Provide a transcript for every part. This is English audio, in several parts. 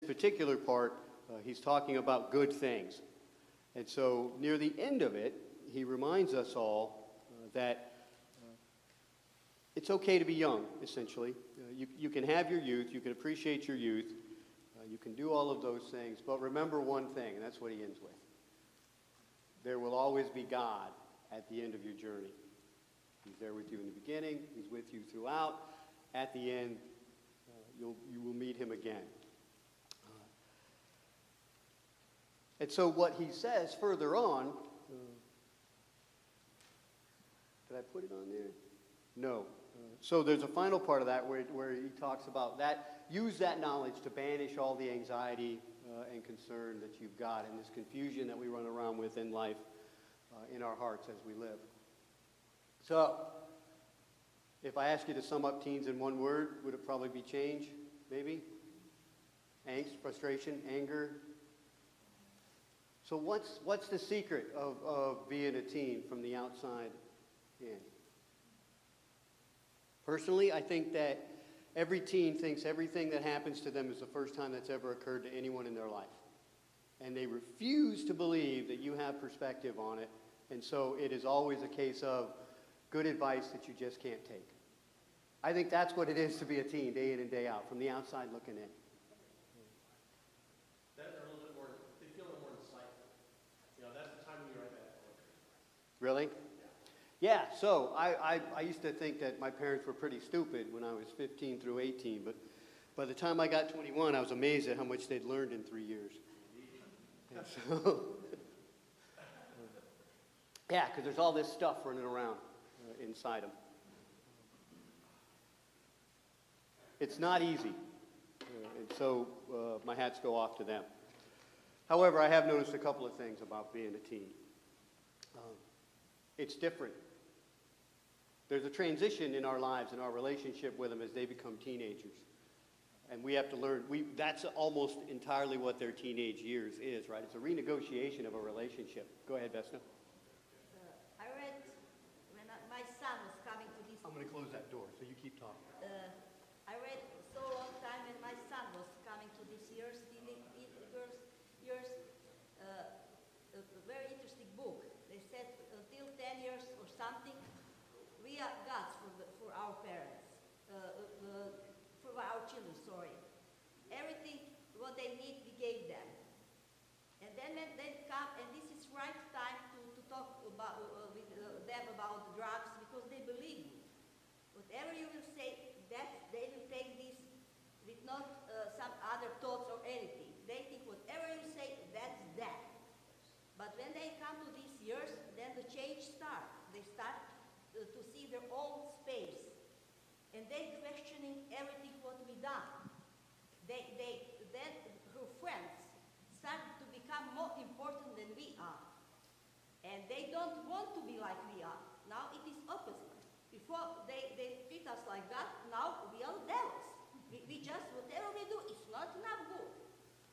particular part, he's talking about good things. And so near the end of it, he reminds us all that it's okay to be young, essentially. You can have your youth, you can appreciate your youth, you can do all of those things, but remember one thing, and that's what he ends with. There will always be God at the end of your journey. He's there with you in the beginning, he's with you throughout. At the end, you will meet him again. And so what he says further on, did I put it on there? No. So there's a final part of that where he talks about that. Use that knowledge to banish all the anxiety and concern that you've got and this confusion that we run around with in life, in our hearts as we live. So, if I ask you to sum up teens in one word, would it probably be change, maybe? Angst, frustration, anger. So what's the secret of being a teen from the outside in? Personally, I think that every teen thinks everything that happens to them is the first time that's ever occurred to anyone in their life. And they refuse to believe that you have perspective on it. And so it is always a case of good advice that you just can't take. I think that's what it is to be a teen, day in and day out, from the outside looking in. They're a little bit more, they feel a little more insightful. You know, that's the time when you write that book. Really? Yeah, so I used to think that my parents were pretty stupid when I was 15 through 18, but by the time I got 21, I was amazed at how much they'd learned in 3 years. And so, yeah, because there's all this stuff running around inside them. It's not easy, and so my hats go off to them. However, I have noticed a couple of things about being a teen. It's different. There's a transition in our lives, in our relationship with them as they become teenagers. And we have to learn, that's almost entirely what their teenage years is, right? It's a renegotiation of a relationship. Go ahead, Vesna. I read, when my son was coming to this... I'm going to close that door, so you keep talking. I read so long time when my son was coming to this year's a very interesting book. They said until 10 years or something, we are gods for our parents, for our children, sorry. Everything what they need, we gave them. And then when they come, and this is right time to talk about, with them about drugs, because they believe you. Whatever you will say, that they will take this with not some other thoughts or anything. They think whatever you say, that's that. But when they come to these years, then the change starts. They start to see their own space. And they questioning everything what we done. Then her friends start to become more important than we are. And they don't want to be like we are. Now it is opposite. Before they treat us like that, now we are devils. We just, whatever we do, it's not enough good.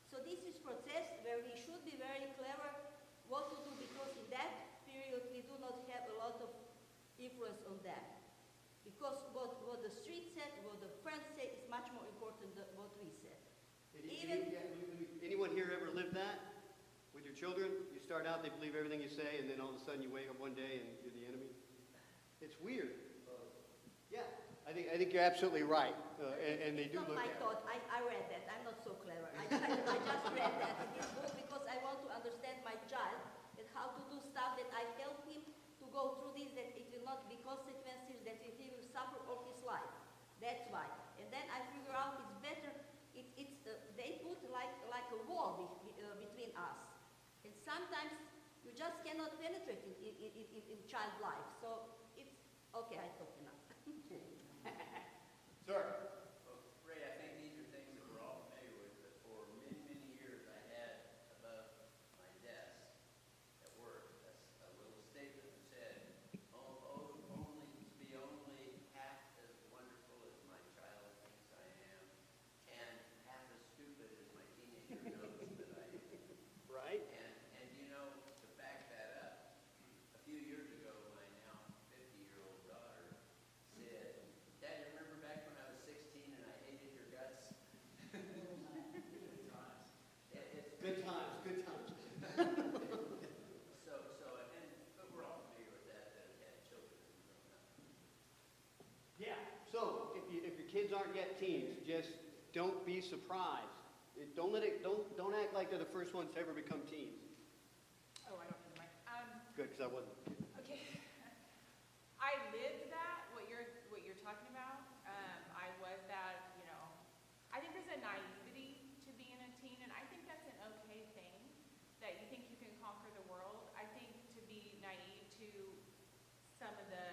So this is process where we should be very clever what to do, because in that period we do not have a lot of influence on them. Because what the street said, what the friends said, is much more important than what we said. Anyone here ever lived that with your children? You start out, they believe everything you say, and then all of a sudden you wake up one day and you're the enemy? It's weird. Yeah, I think you're absolutely right, and they do look at it. It's not my thought. I read that. I'm not so clever. I just read that in this book because I want to understand my child and how to do stuff that I help him to go through this, that it will not be consequences, that he will suffer all his life. That's why. And then I figure out it's better. They put like a wall between us, and sometimes you just cannot penetrate in child life. So it's okay. I talked enough. Sir. Well, Ray, I think these are things that we're all familiar with, but for many, many years I had above my desk at work a little statement that said, only to be only half as wonderful as my child thinks I am, and half as stupid as my teenager knows that I am. Right. And you know, to back that up, a few years ago, my now 50-year-old daughter said, Dad, you remember back when I was 16 get teens. Just don't be surprised. Don't act like they're the first ones to ever become teens. Oh, I don't know the mic. Good, because I wasn't. Okay. I lived that, what you're talking about. I was that, you know, I think there's a naivety to being a teen, and I think that's an okay thing, that you think you can conquer the world. I think to be naive to some of the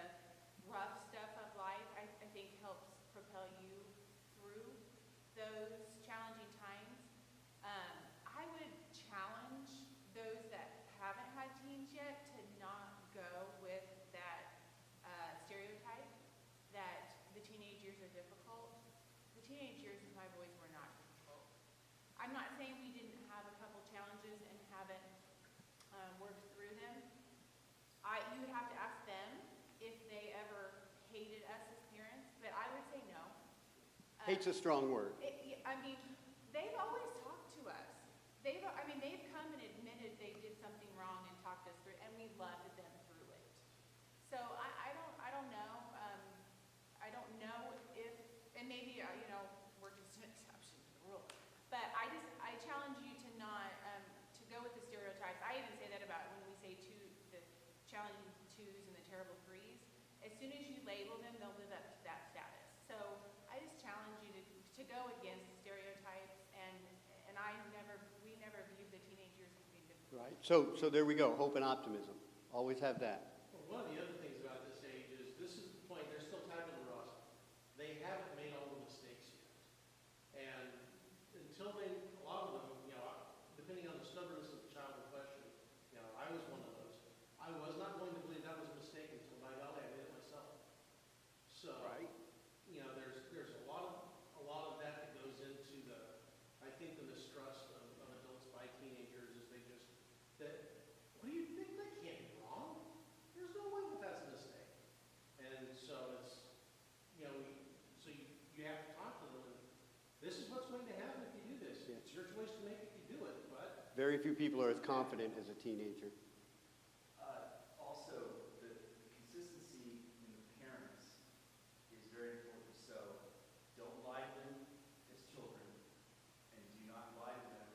rough stuff of life, I think helps propel you through those challenging times. I would challenge those that haven't had teens yet to not go with that stereotype that the teenage years are difficult. The teenage years of my boys were not difficult. I'm not saying we didn't have a couple challenges and haven't worked through them. You would have to ask them if they ever hated us as parents, but I would say no. Hate's a strong word. I mean, they've always talked to us. They've come and admitted they did something wrong and talked us through, and we loved them through it. So I don't know. I don't know if, and maybe you know, we're just an exception to the rule. But I challenge you to not to go with the stereotypes. I even say that about when we say the challenging twos and the terrible threes. As soon as you label them, they'll live up to that status. So I just challenge you to go against stereotypes, and we never viewed the teenage years as being difficult. Right. So there we go. Hope and optimism. Always have that. Well, one of the other things about this age is this is the point, they're still typing the rust. They haven't made all the mistakes yet. And until they, a lot of them, you know, depending on the stubbornness of the child in question, you know, I was one of those. I was not going to believe that was a mistake until by golly I made it myself. So, Right. you know, there's a lot of that that goes into I think the mistrust of adults by teenagers is they just, what do you think? That can't be wrong. There's no way that that's a mistake. And so it's, you know, you have to talk to them, and this is what's going to happen if you do this. Yeah. It's your choice to make if you do it, but Very few people are as confident as a teenager. Also, the consistency in the parents is very important. So don't lie to them as children, and do not lie to them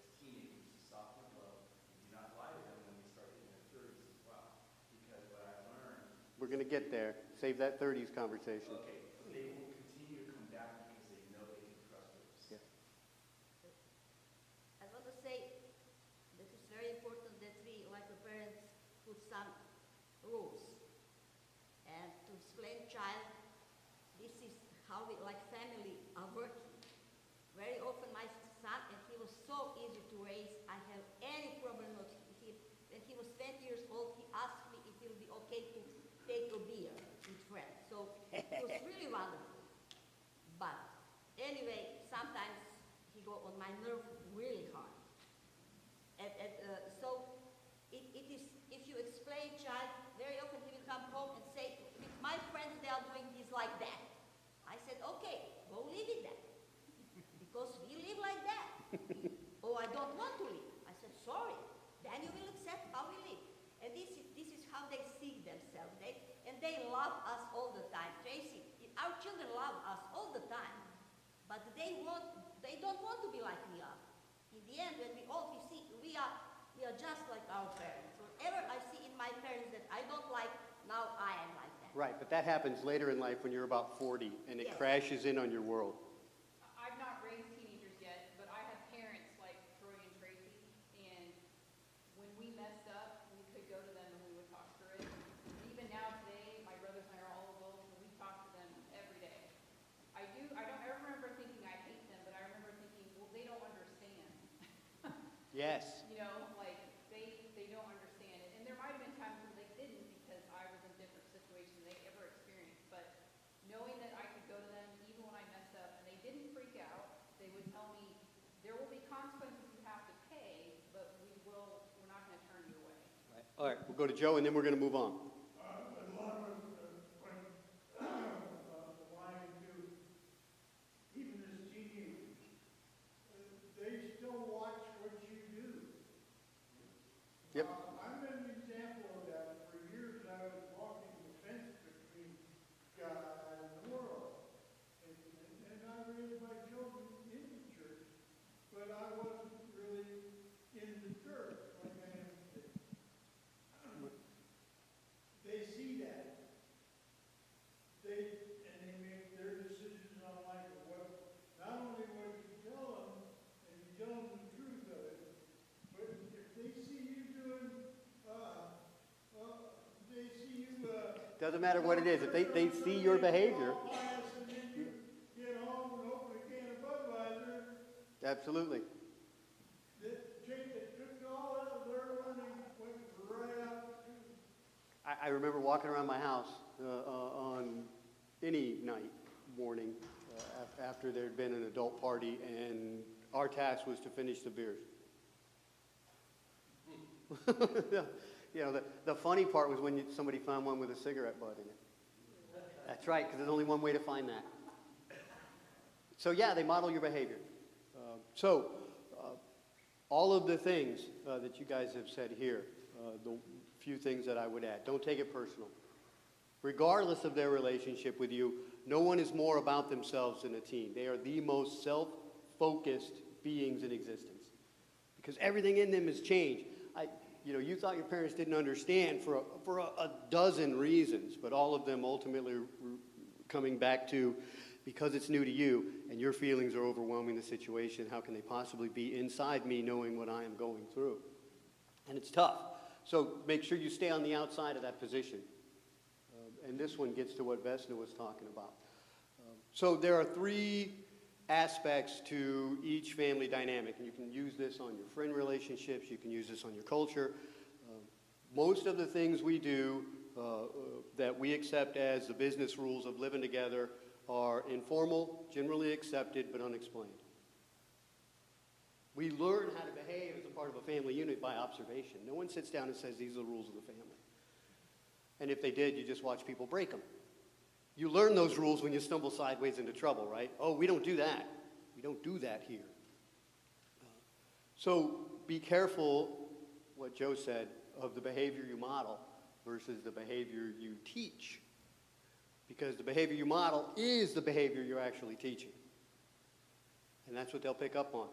as teenagers to soften the blow. And do not lie to them when they start hitting their 30s as well. Because what I've learned, We're going to get there. Save that 30s conversation. okay, they will continue to come back because they know they can trust us. Yeah. I want to say that it's very important that we, like the parents, put some rules and to explain child, this is how we, like family, are working. Very often my son, and he was so easy to raise, I have any problem with him. When he was 20 years old, he asked me if it will be okay to take a beer with friends. So it was really wonderful. But anyway, sometimes he go on my nerve really hard. So it is, if you explain child, very often he will come home and say, with my friends they are doing this like that. I said, okay, go live with that. Because we live like that. Oh, I don't want to live. I said, sorry. Then you will accept how we live. And this is how they see themselves. They love us all the time. Tracy, our children love us all the time. But they don't want to be like we are. In the end, when we are just like our parents. Whatever I see in my parents that I don't like, now I am like that. Right, but that happens later in life when you're about 40 and it Yes. crashes in on your world. I've not raised teenagers yet, but I have parents like Troy and Tracy, and when we messed up, we could go to them and we would talk through it. And even now today, my brothers and I are all adults, and we talk to them every day. I don't ever remember thinking I hate them, but I remember thinking, well, they don't understand. Yes. You know, like, they don't understand it. And there might have been times when they didn't because I was in different situations than they ever experienced. But knowing that I could go to them even when I messed up and they didn't freak out, they would tell me, there will be consequences you have to pay, but we're not going to turn you away. Right. All right, we'll go to Joe and then we're going to move on. A lot of when lying to even as teenagers, they still watch what you do. Yep. I'm an example of that. For years, I was walking the fence between God and the world. And Doesn't matter what it is. If they see your behavior. All pious, and then you get home and open a can of Budweiser. Absolutely. That took all that their money, went right out the tube. I remember walking around my house on any night, morning, after there had been an adult party, and our task was to finish the beers. You know, the funny part was when somebody found one with a cigarette butt in it. That's right, because there's only one way to find that. So yeah, they model your behavior. All of the things that you guys have said here, the few things that I would add. Don't take it personal. Regardless of their relationship with you, no one is more about themselves than a teen. They are the most self-focused beings in existence because everything in them has changed. You thought your parents didn't understand for a dozen reasons, but all of them ultimately coming back to because it's new to you and your feelings are overwhelming the situation, how can they possibly be inside me knowing what I am going through? And it's tough. So make sure you stay on the outside of that position. And this one gets to what Vesna was talking about. So there are three aspects to each family dynamic, and you can use this on your friend relationships, you can use this on your culture. Most of the things we do that we accept as the business rules of living together are informal, generally accepted, but unexplained. We learn how to behave as a part of a family unit by observation. No one sits down and says, these are the rules of the family. And if they did, you just watch people break them. You learn those rules when you stumble sideways into trouble, right? Oh, we don't do that. We don't do that here. So be careful, what Joe said, of the behavior you model versus the behavior you teach. Because the behavior you model is the behavior you're actually teaching. And that's what they'll pick up on.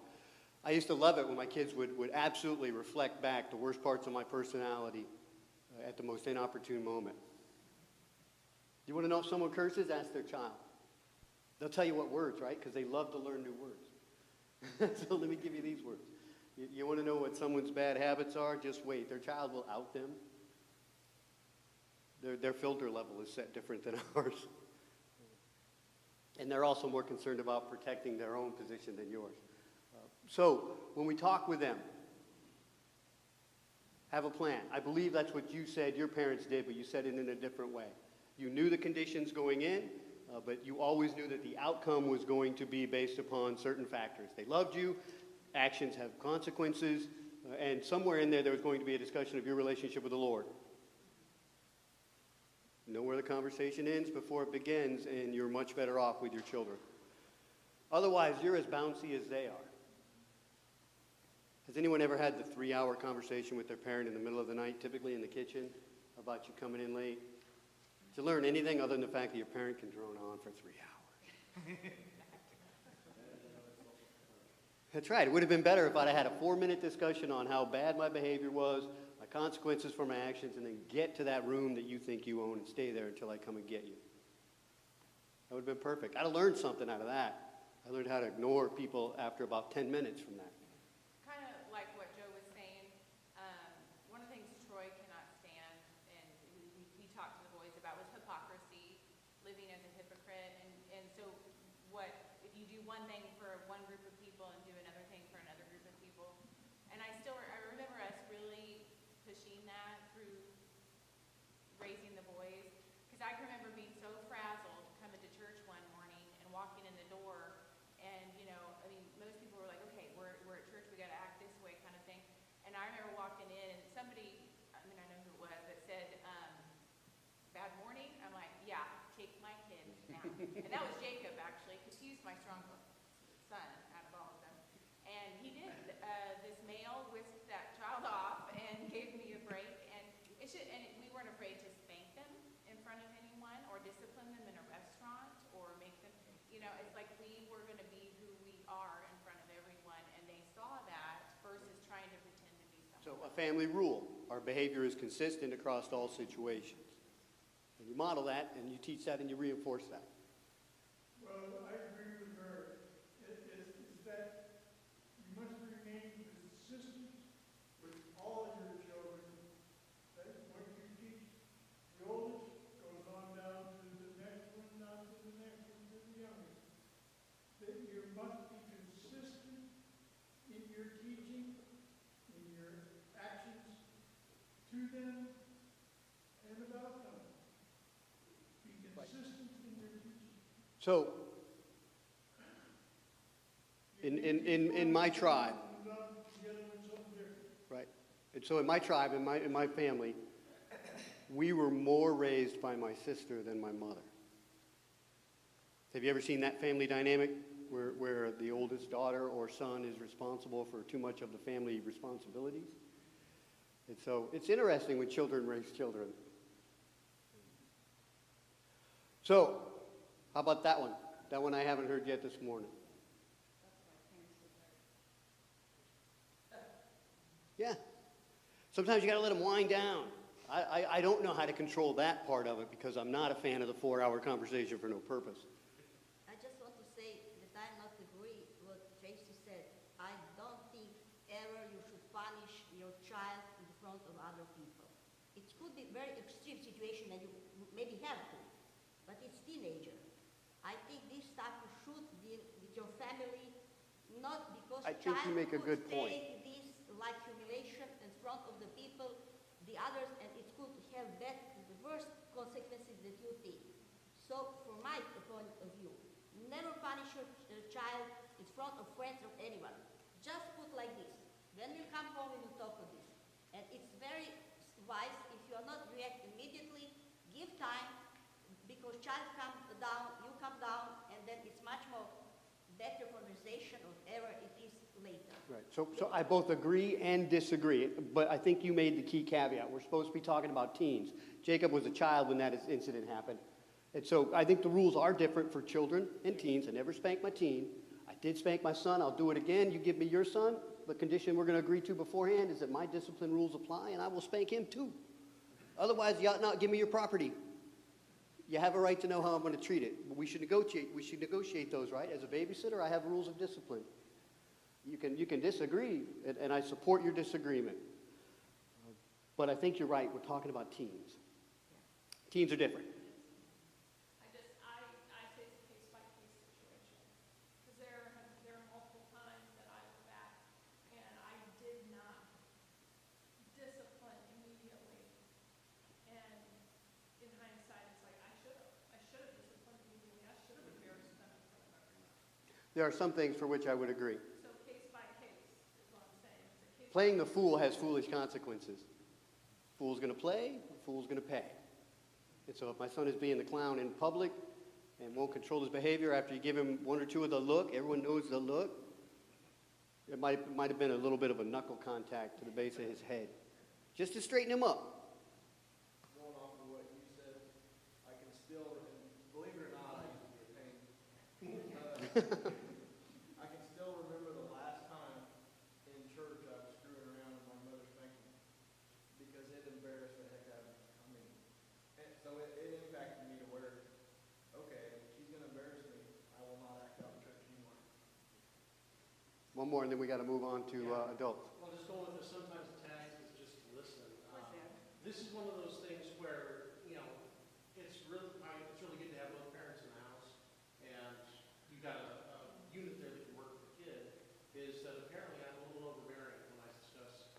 I used to love it when my kids would absolutely reflect back the worst parts of my personality at the most inopportune moment. You want to know if someone curses? Ask their child. They'll tell you what words, right? Because they love to learn new words. So let me give you these words. You want to know what someone's bad habits are? Just wait. Their child will out them. Their filter level is set different than ours. And they're also more concerned about protecting their own position than yours. So when we talk with them, have a plan. I believe that's what you said your parents did, but you said it in a different way. You knew the conditions going in, but you always knew that the outcome was going to be based upon certain factors. They loved you, actions have consequences, and somewhere in there was going to be a discussion of your relationship with the Lord. Know where the conversation ends before it begins, and you're much better off with your children. Otherwise, you're as bouncy as they are. Has anyone ever had the 3-hour conversation with their parent in the middle of the night, typically in the kitchen, about you coming in late? Did you learn anything other than the fact that your parent can drone on for 3 hours? That's right. It would have been better if I'd have had a 4-minute discussion on how bad my behavior was, my consequences for my actions, and then get to that room that you think you own and stay there until I come and get you. That would have been perfect. I'd have learned something out of that. I learned how to ignore people after about 10 minutes from that. Kind of like what Joe was saying, one of the things Troy cannot stand, and he talked to the boys about, was hypocrisy, living as a hypocrite. And so if you do one thing for one group of people and do another thing for another group of people. And I remember us really pushing that through raising the boys. Because I can remember being so frazzled coming to church one morning and walking in the door. And, most people were like, okay, we're at church, we got to act this way kind of thing. And I remember walking in and somebody, I know who it was, that said, bad morning. I'm like, yeah, take my kid now. And that was Jacob, actually, because he's my strongest son out of all of them. And he did. This male whisked that child off and gave me a break. And we weren't afraid to spank them in front of anyone or discipline them in a restaurant or make them, it's like we were going to be who we are in front of everyone. And they saw that versus trying to pretend to be someone. So a family rule. Our behavior is consistent across all situations. And you model that, and you teach that, and you reinforce that. Well, I agree with her. Is that you must remain consistent with all your children. That what you teach the oldest goes them and about them. Be consistent in your teaching. So, in my tribe, right, and so in my tribe, in my family, we were more raised by my sister than my mother. Have you ever seen that family dynamic where the oldest daughter or son is responsible for too much of the family responsibilities? And so it's interesting when children raise children. So, how about that one? That one I haven't heard yet this morning. Yeah. Sometimes you got to let them wind down. I don't know how to control that part of it because I'm not a fan of the 4-hour conversation for no purpose. I just want to say that I not agree what Tracy said. I don't think ever you should punish your child in front of other people. It could be very extreme situation and you maybe have to, but it's teenager. I think this stuff you should deal with your family, not because I think you make a good point. take this like humiliation in front of the people, the others, and it could have the worst consequences that you think. So, from my point of view, never punish your child in front of friends or anyone. Just put like this. Then we'll come home and we'll talk of this. And it's very wise if you are not react immediately, give time, because child comes down, you come down, and then it's much more better conversation or whatever it is later. Right. So I both agree and disagree, but I think you made the key caveat. We're supposed to be talking about teens. Jacob was a child when that incident happened. And so I think the rules are different for children and teens. I never spanked my teen. I did spank my son. I'll do it again. You give me your son. The condition we're going to agree to beforehand is that my discipline rules apply, and I will spank him too. Otherwise, you ought not give me your property. You have a right to know how I'm going to treat it. We should negotiate those, right? As a babysitter, I have rules of discipline. You can disagree, and I support your disagreement. But I think you're right. We're talking about teens. Teens are different. I say it's a case-by-case situation. Because there are multiple times that I look back and I did not discipline immediately. And in hindsight, it's like, I should have disciplined immediately. I should have embarrassed them in front of everyone. There are some things for which I would agree. So case-by-case is what I'm saying. It's a case. Playing the fool has foolish consequences. Fool's going to play, fool's going to pay. And so if my son is being the clown in public and won't control his behavior after you give him one or two of the look, everyone knows the look, it might have been a little bit of a knuckle contact to the base of his head, just to straighten him up. Going off of what you said, I can still, and believe it or not, I used to be a pain. I can still remember the last time in church I was screwing around with my mother spanking me because it embarrassed the heck out of me. I mean, and so it impacted me to where, okay, if she's going to embarrass me, I will not act out in church anymore. One more, and then we got to move on to adults. Well, just going with this, sometimes the task is just to listen. This is one of those things where, it's really good to have both parents in the house, and you've got a unit there that can work with the kid, is that apparently I'm a little overbearing when I discuss,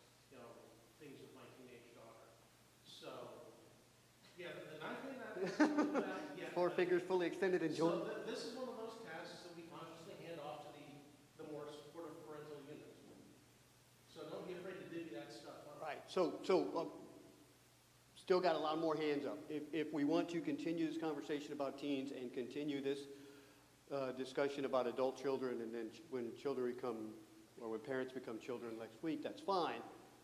things with my teenage daughter. So, yeah, the knife may not yet. Four fingers fully extended and joined. So this is one of those tasks that we consciously hand off to the more supportive parental unit. So don't be afraid to divvy that stuff up. Right. So still got a lot more hands up. If we want to continue this conversation about teens and continue this discussion about adult children, and then when parents become children next week, that's fine.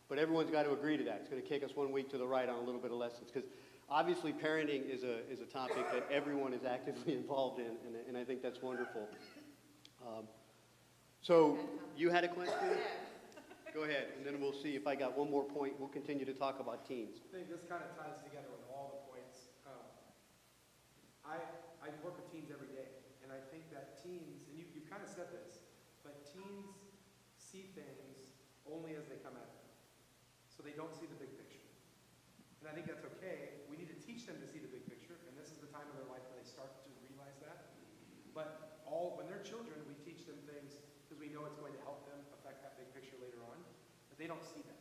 But everyone's got to agree to that. It's going to kick us 1 week to the right on a little bit of lessons, because obviously parenting is a topic that everyone is actively involved in, and I think that's wonderful. So you had a question? Go ahead, and then we'll see if I got one more point. We'll continue to talk about teens. I think this kind of ties together with all the points. I work with teens every day, and I think that teens, and you kind of said this, but teens see things only as they come at them. So they don't see the big picture. And I think that's okay. We need to teach them to see the big picture, and this is the time of their life where they start to realize that. But when they're children, we teach them things because we know it's going to help them affect that big picture later on, but they don't see that.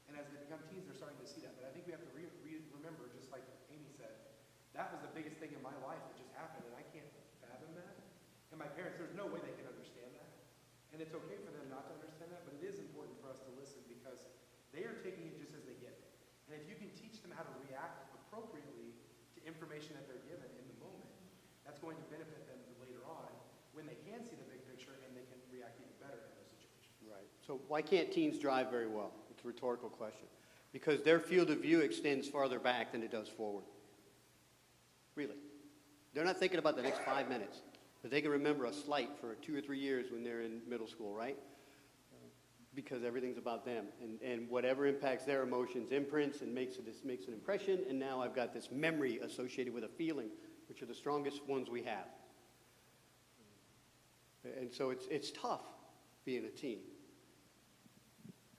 And And as they become teens, they're starting to see that. But I think we have to remember, just like Amy said, that was the biggest thing in my life that just happened, and I can't fathom that. And my parents, there's no way they can understand that. And it's okay for them not to understand that, but it is important for us to listen because they are taking it just as they get it. And if you can teach them how to react appropriately to information that they're given in the moment, that's going to benefit them later on when they can see the big picture and they can react even better in those situations. Right. So why can't teens drive very well? It's a rhetorical question. Because their field of view extends farther back than it does forward. Really. They're not thinking about the next 5 minutes, but they can remember a slight for 2 or 3 years when they're in middle school, right? Because everything's about them. And whatever impacts their emotions imprints and makes an impression, and now I've got this memory associated with a feeling, which are the strongest ones we have. And so it's tough being a teen.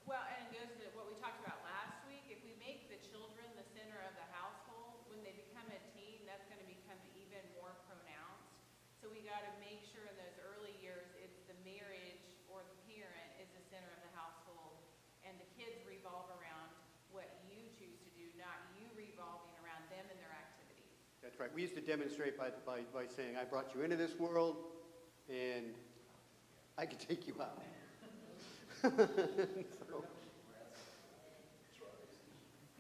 Well, and it goes to what we talked about last week. If we make the children the center of the household, when they become a teen, that's going to become even more pronounced. So we got to make sure in those early years, it's the marriage or the parent is the center of the household, and the kids revolve around what you choose to do, not you revolving around them and their activities. That's right. We used to demonstrate by saying, I brought you into this world, and I can take you out. So,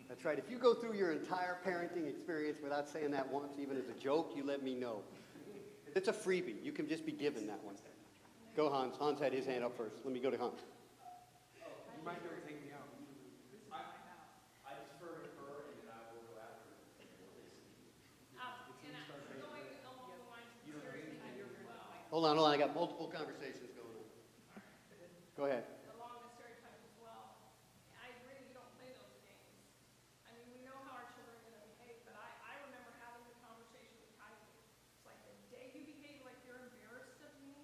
that's right. If you go through your entire parenting experience without saying that once, even as a joke, you let me know. It's a freebie. You can just be given that one. Go, Hans. Hans had his hand up first. Let me go to Hans. You might be able to take me out. I defer to her, and then I will go after her. And going along the lines of seriously as well. Hold on. I got multiple conversations going on. Go ahead. Along the stereotypes as well. I agree, you don't play those games. I mean, we know how our children are going to behave, but I remember having the conversation with Kylie. It's like the day you behave like you're embarrassed of me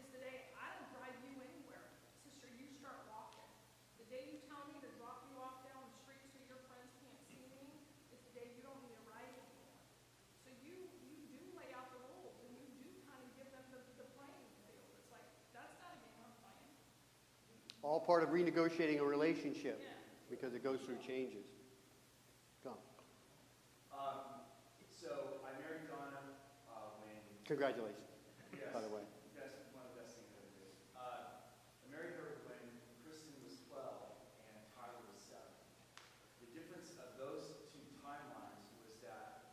is the day I don't drive you anywhere. Sister, you start walking. The day you tell me to drop you off down the street so your friends can't see me is the day you don't need a ride anymore. So you do lay out the rules and you do kind of give them the playing field. It's like, that's not a game I'm playing. All part of renegotiating a relationship because it goes through changes. Go on. So I married Donna when, Congratulations, yes, by the way. that's one of the best things I ever did. I married her when Kristen was 12 and Tyler was 7. The difference of those two timelines was that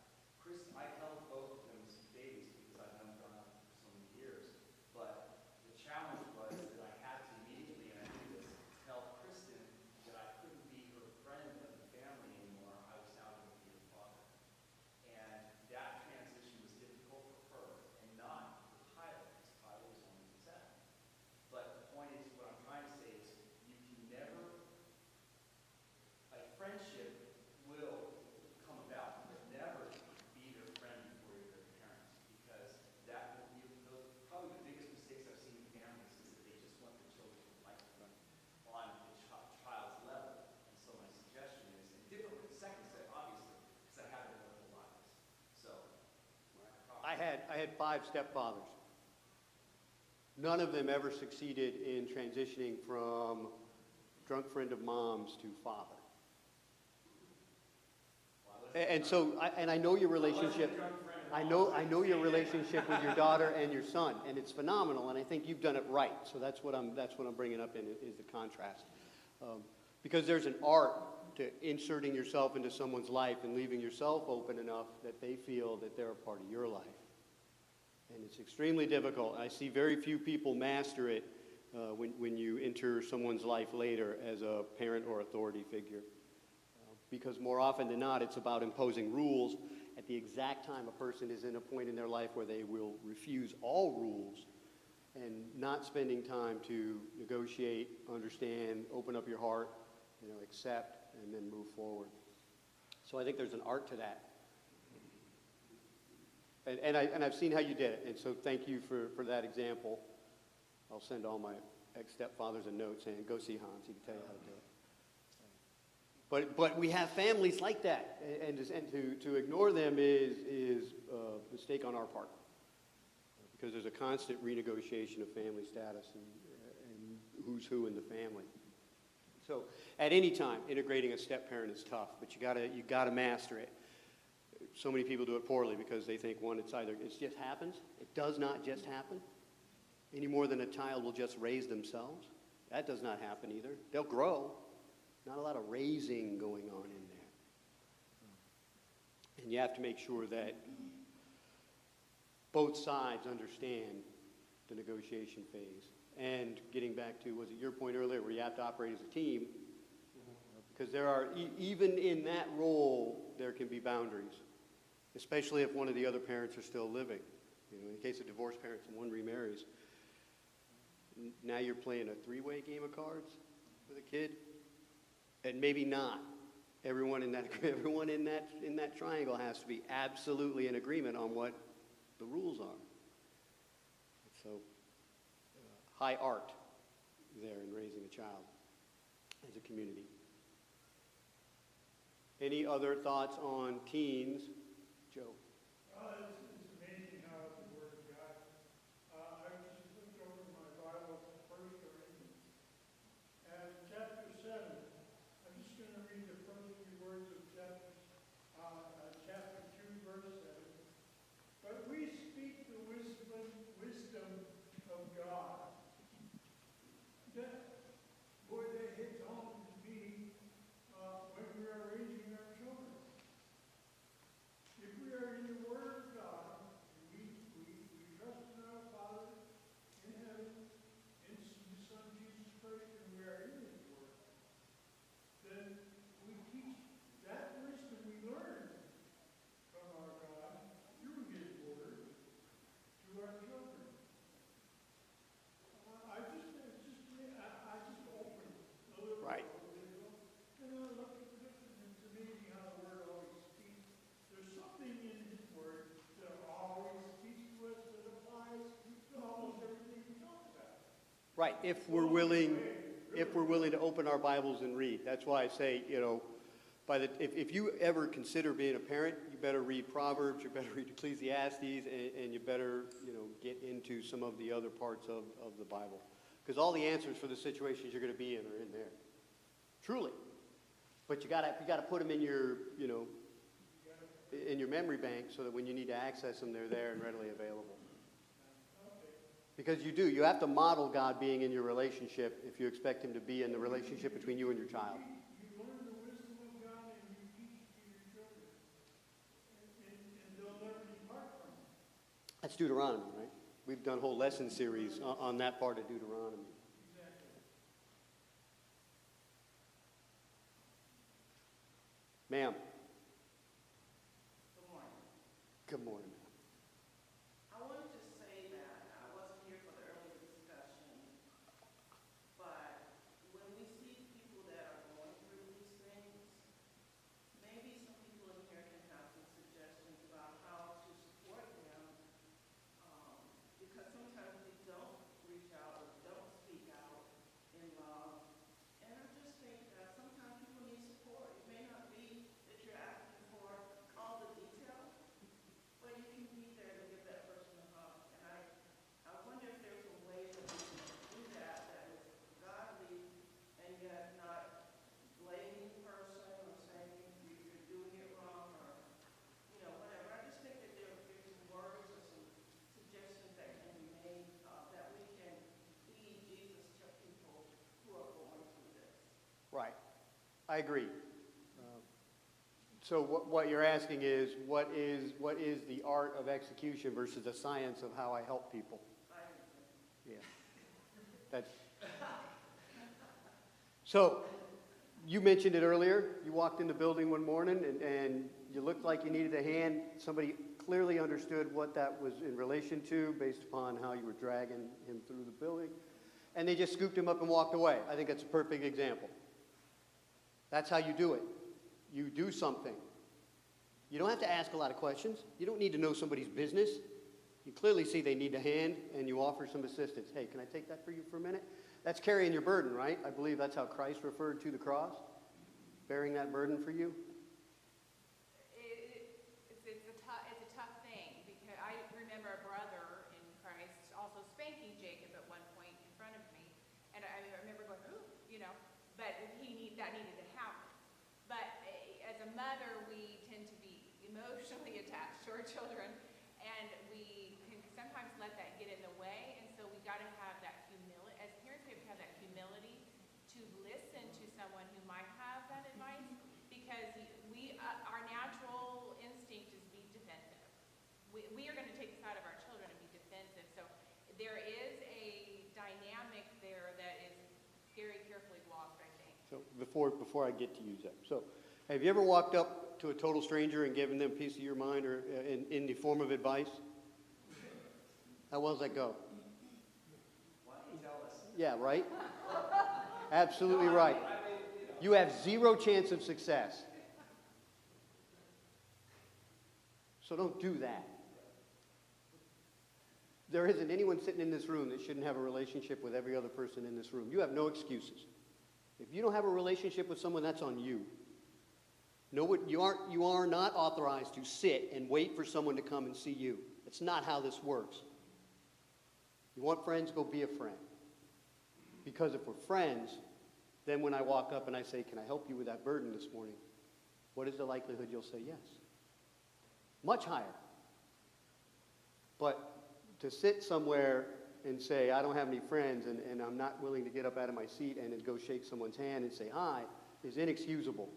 I held both of them as babies because I've known Donna for so many years. But the challenge was that I had to immediately, and I knew this, tell Kristen that I couldn't be her friend of the family anymore. I was now going to be her father. And that transition was difficult for her and not for Tyler, because Tyler was only 7. But the point is, what I'm trying to say is, you can never, a friendship will come about, but never be their friend before you're their parents, because that will be, probably the biggest mistakes I've seen in families is that they just want the children to like them on the child's level. And so my suggestion is, and different with the second set, obviously, because I haven't done a whole lot of this. So, I had 5 stepfathers. None of them ever succeeded in transitioning from drunk friend of mom's to father. And so, I know your relationship. I know your relationship with your daughter and your son, and it's phenomenal. And I think you've done it right. So that's what I'm bringing up in is the contrast, because there's an art to inserting yourself into someone's life and leaving yourself open enough that they feel that they're a part of your life. And it's extremely difficult. I see very few people master it when you enter someone's life later as a parent or authority figure. Because more often than not, it's about imposing rules at the exact time a person is in a point in their life where they will refuse all rules and not spending time to negotiate, understand, open up your heart, accept, and then move forward. So I think there's an art to that. And I've seen how you did it, and so thank you for that example. I'll send all my ex-stepfathers a note saying, go see Hans, he can tell you how to do it. But we have families like that, and to ignore them is a mistake on our part, because there's a constant renegotiation of family status and who's who in the family. So at any time, integrating a step-parent is tough, but you gotta master it. So many people do it poorly because they think, one, it just happens. It does not just happen, any more than a child will just raise themselves. That does not happen either. They'll grow. Not a lot of raising going on in there. And you have to make sure that both sides understand the negotiation phase. And getting back to, was it your point earlier, where you have to operate as a team? Because there are, even in that role, there can be boundaries, especially if one of the other parents are still living. You know, in the case of divorced parents and one remarries, now you're playing a three-way game of cards with a kid, and maybe not. Everyone in that triangle has to be absolutely in agreement on what the rules are. So, high art there in raising a child as a community. Any other thoughts on teens? Joe? It's amazing how the Word of God. I just looked over my Bible to 1 Corinthians, and chapter 7. I'm just going to read the first few words of chapter 2, verse 7. But we speak the wisdom of God. That hits home to me when we are raising our children. If we are in the Word of God, and we trust in our Father in heaven, in His Son Jesus Christ, and we are in His Word, then we teach that wisdom we learn from our God through His Word to our children. I just opened a little Right. and I looked at this, and it's amazing how the Word always speaks. There's something in His Word that always speaks to us that applies to almost everything we talk about. Right, if we're willing to open our Bibles and read. That's why I say, you know, if you ever consider being a parent, you better read Proverbs, you better read Ecclesiastes, and you better, you know, get into some of the other parts of the Bible. Because all the answers for the situations you're going to be in are in there. Truly. But you gotta put them in your, you know, in your memory bank so that when you need to access them, they're there and readily available. Because you have to model God being in your relationship if you expect Him to be in the relationship between you and your child. You learn the wisdom of God and you teach it to your children. And they'll never depart from it. That's Deuteronomy, right? We've done whole lesson series on that part of Deuteronomy. Exactly. Ma'am. Good morning. Good morning, ma'am. I wanted to say that I wasn't here for the earlier discussion, but when we see people that are going through these things, maybe some people in here can have some suggestions about how to support them, because sometimes we don't reach out or don't speak out in love. And I just think that sometimes people need support. It may not be that you're asking for all the details, but you can be there to give that person a hug. And I wonder if there's a way that we can do that is godly and yet not blaming the person or saying you're doing it wrong or, you know, whatever. I just think that there's some words or some suggestions that can be made that we can be Jesus to people who are going through this. Right. I agree. So what you're asking is, what is the art of execution versus the science of how I help people? Yeah. That's. So, you mentioned it earlier. You walked in the building one morning and you looked like you needed a hand. Somebody clearly understood what that was in relation to based upon how you were dragging him through the building. And they just scooped him up and walked away. I think that's a perfect example. That's how you do it. You do something. You don't have to ask a lot of questions. You don't need to know somebody's business. You clearly see they need a hand, and you offer some assistance. Hey, can I take that for you for a minute? That's carrying your burden, right? I believe that's how Christ referred to the cross, bearing that burden for you. It's a tough thing, because I remember a brother in Christ also spanking Jacob at one point in front of me, and I remember going, ooh, you know, but he that needed to happen. But as a mother, we tend to be emotionally attached to our children, and we can sometimes let that get in the way, and so we got to have that humility. As parents, we have to have that humility to listen to someone who might have that advice, because our natural instinct is be defensive. We are going to take the side of our children and be defensive. So there is a dynamic there that is very carefully walked, I think. So before I get to use that, so have you ever walked up to a total stranger and given them a piece of your mind or in the form of advice? How well does that go? Why don't you tell us? Yeah, right? Absolutely right. You have zero chance of success. So don't do that. There isn't anyone sitting in this room that shouldn't have a relationship with every other person in this room. You have no excuses. If you don't have a relationship with someone, that's on you. No, you are not authorized to sit and wait for someone to come and see you. It's not how this works. You want friends, go be a friend. Because if we're friends, then when I walk up and I say, can I help you with that burden this morning? What is the likelihood you'll say yes? Much higher. But to sit somewhere and say, I don't have any friends and I'm not willing to get up out of my seat and go shake someone's hand and say hi is inexcusable.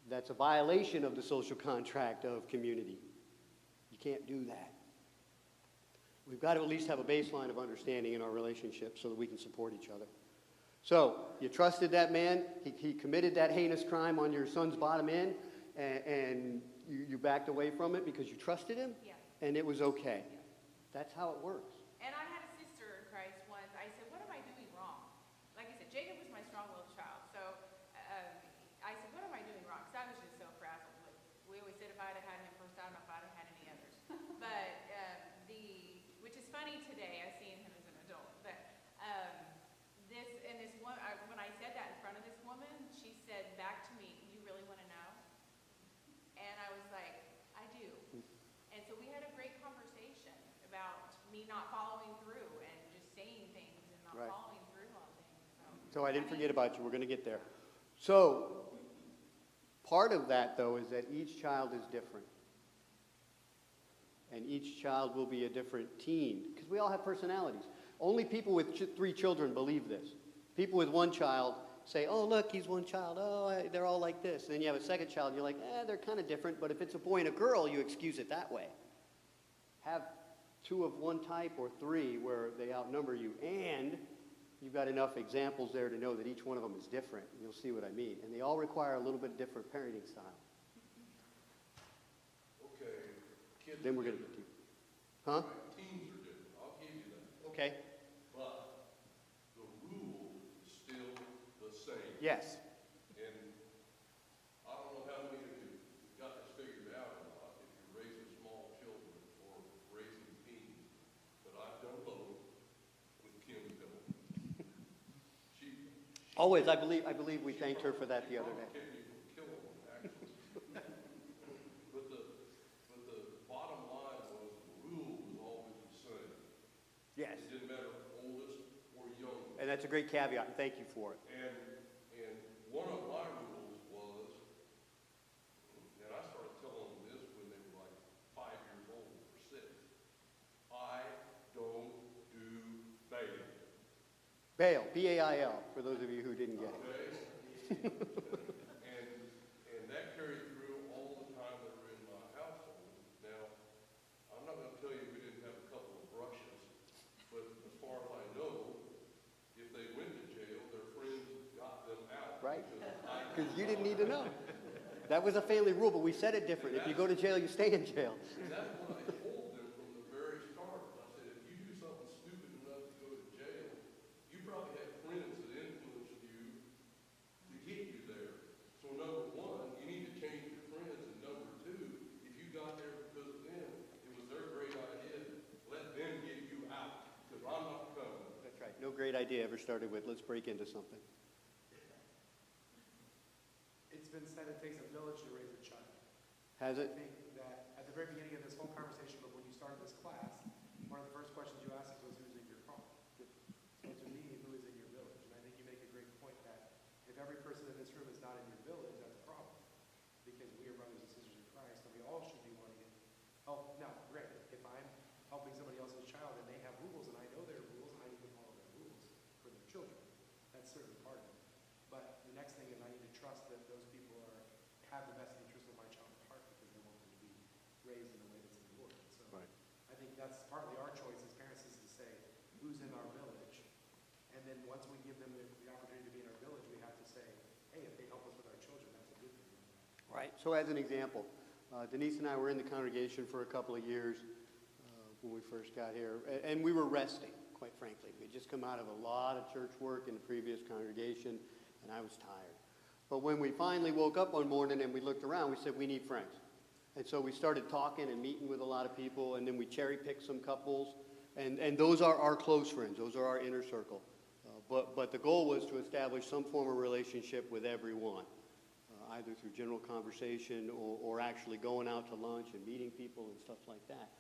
That's a violation of the social contract of community. You can't do that. We've got to at least have a baseline of understanding in our relationship so that we can support each other. So, you trusted that man. He committed that heinous crime on your son's bottom end, and you backed away from it because you trusted him? Yeah. And it was okay. That's how it works. And I had a sister in Christ once. I said, what am I doing wrong? Like I said, Jacob was my strong-willed child. So I said, what am I doing wrong? Because I was just so frazzled. We always said if I'd have had him first, I don't know if I'd have had any others. But which is funny today, I see him as an adult. But when I said that in front of this woman, she said back to me, you really want to know? And I was like, I do. And so we had a great conversation about me not following through and just saying things and not Right. following through on things. So I didn't forget about you. We're going to get there. So, part of that, though, is that each child is different. And each child will be a different teen. Because we all have personalities. Only people with 3 children believe this. People with 1 child say, oh, look, he's 1 child. Oh, they're all like this. And then you have a second child, and you're like, they're kind of different. But if it's a boy and a girl, you excuse it that way. Have 2 of one type or 3 where they outnumber you. And you've got enough examples there to know that each one of them is different. You'll see what I mean. And they all require a little bit different parenting style. Okay. Kids Then are we're going to different. get to you. Huh? Right, teens are different. I'll give you that. Okay. But the rule is still the same. Yes. And I don't know how many of you got this figured out or not, if you're raising small children or raising teens, but I've done both with Kim's help. Always. I believe we thanked her for that the other day. Kept me from killing them, actually. But the bottom line was the rule was always the same. Yes. It didn't matter oldest or youngest. And that's a great caveat, and thank you for it. And one of my rules was, and I started telling them this when they were like 5 years old or 6, I don't do bail. Bail, B-A-I-L, for those of you who didn't get it. Okay? and that carried through all the time they were in my household. Now, I'm not going to tell you we didn't have a couple of brushes, but as far as I know, if they went to jail, their friends got them out. Right. Because Because you didn't need to know. That was a family rule, but we said it different. If you go to jail, you stay in jail. And that's what I told them from the very start. I said, if you do something stupid enough to go to jail, you probably have friends that influenced you to get you there. So number 1, you need to change your friends. And number 2, if you got there because of them, it was their great idea, let them get you out. Because I'm not coming. That's right. No great idea ever started with, let's break into something. It's been said it takes a village to raise a child. Has I it? think that at the very beginning of this whole conversation, but when you started this class, one of the first questions you asked us was, who's in your car? So to me, who is in your village? And I think you make a great point that raised in a way that's in the Lord. So Right. I think that's partly our choice as parents is to say, who's in our village? And then once we give them the opportunity to be in our village, we have to say, hey, if they help us with our children, that's a good thing. Right. So as an example, Denise and I were in the congregation for a couple of years when we first got here, and we were resting, quite frankly. We had just come out of a lot of church work in the previous congregation, and I was tired. But when we finally woke up one morning and we looked around, we said, we need friends. And so we started talking and meeting with a lot of people, and then we cherry-picked some couples, and those are our close friends. Those are our inner circle. But the goal was to establish some form of relationship with everyone, either through general conversation or actually going out to lunch and meeting people and stuff like that.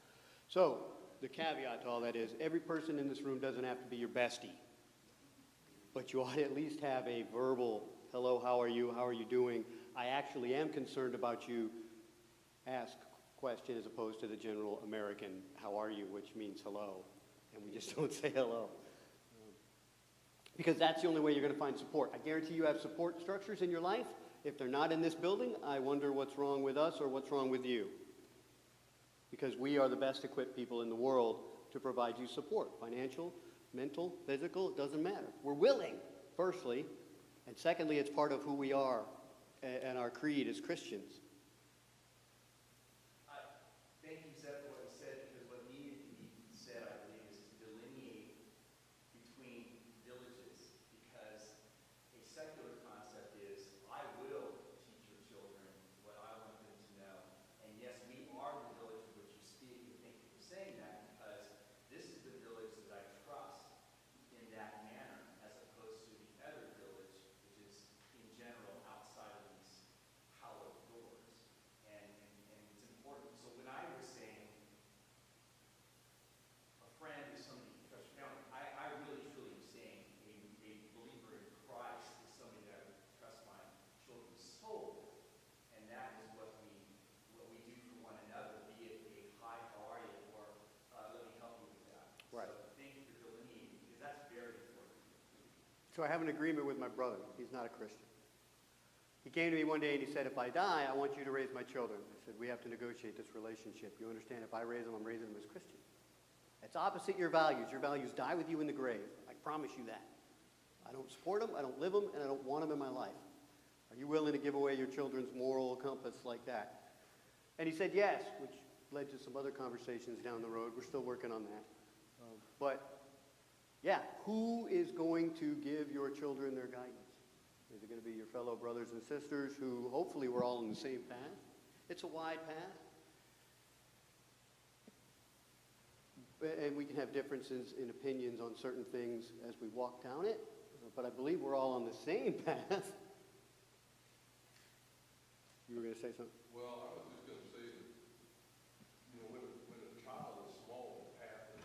So the caveat to all that is every person in this room doesn't have to be your bestie, but you ought to at least have a verbal, hello, how are you doing? I actually am concerned about you, ask question as opposed to the general American, how are you, which means hello, and we just don't say hello. Because that's the only way you're going to find support. I guarantee you have support structures in your life. If they're not in this building, I wonder what's wrong with us or what's wrong with you. Because we are the best equipped people in the world to provide you support. Financial, mental, physical, it doesn't matter. We're willing, firstly. And secondly, it's part of who we are and our creed as Christians. Thank you, Seth, for what you said, because what needed to be said, I believe, is to delineate between villages, because a secular concept is, I will teach your children what I want them to know. And yes, we are the village of which you speak, and thank you for saying that, because this is the village that I trust in that manner, as opposed to the other village, which is in general outside of these hallowed doors. And it's important. So when I was saying a friend is somebody you trust your family, I really truly am saying a believer in Christ is somebody that I would trust my children's soul with. And that is what we do for one another, be it a hi, how are you, or let me help you with that. Right. So thank you for delineating, because that's very important. So I have an agreement with my brother. He's not a Christian. He came to me one day and he said, if I die, I want you to raise my children. I said, we have to negotiate this relationship. You understand, if I raise them, I'm raising them as Christians. It's opposite your values. Your values die with you in the grave. I promise you that. I don't support them, I don't live them, and I don't want them in my life. Are you willing to give away your children's moral compass like that? And he said yes, which led to some other conversations down the road. We're still working on that. But yeah, who is going to give your children their guidance? Is it going to be your fellow brothers and sisters who hopefully we're all on the same path? It's a wide path. And we can have differences in opinions on certain things as we walk down it, but I believe we're all on the same path. You were going to say something? Well, I was just going to say that, you know, when a child is small, the path is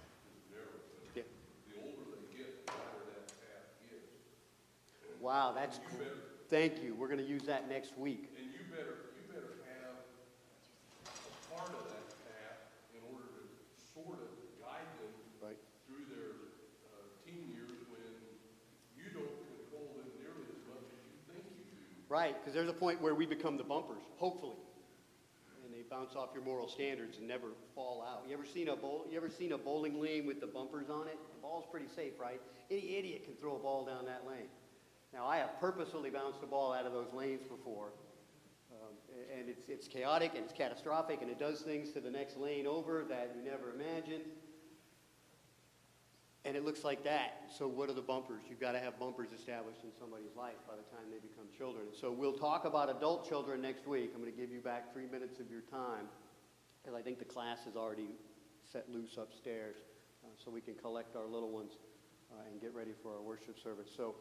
narrow. But Yeah. the older they get, the wider that path is. Wow, that's You cool. better, Thank you. We're going to use that next week. and you better have a part of that path in order to sort of guide them Right. through their teen years when you don't control them nearly as much as you think you do. Right, because there's a point where we become the bumpers, hopefully. And they bounce off your moral standards and never fall out. You ever seen a bowling lane with the bumpers on it? The ball's pretty safe, right? Any idiot can throw a ball down that lane. Now, I have purposefully bounced a ball out of those lanes before. And it's chaotic and it's catastrophic and it does things to the next lane over that you never imagined. And it looks like that. So what are the bumpers? You've got to have bumpers established in somebody's life by the time they become children. So we'll talk about adult children next week. I'm going to give you back 3 minutes of your time, because I think the class is already set loose upstairs, so we can collect our little ones and get ready for our worship service. So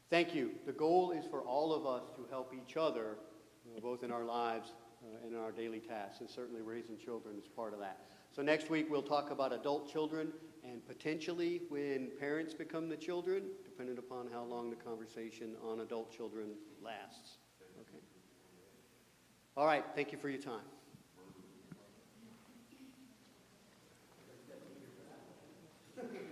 thank you. The goal is for all of us to help each other, both in our lives and in our daily tasks, and certainly raising children is part of that. So next week we'll talk about adult children and potentially when parents become the children, depending upon how long the conversation on adult children lasts. Okay. All right, thank you for your time.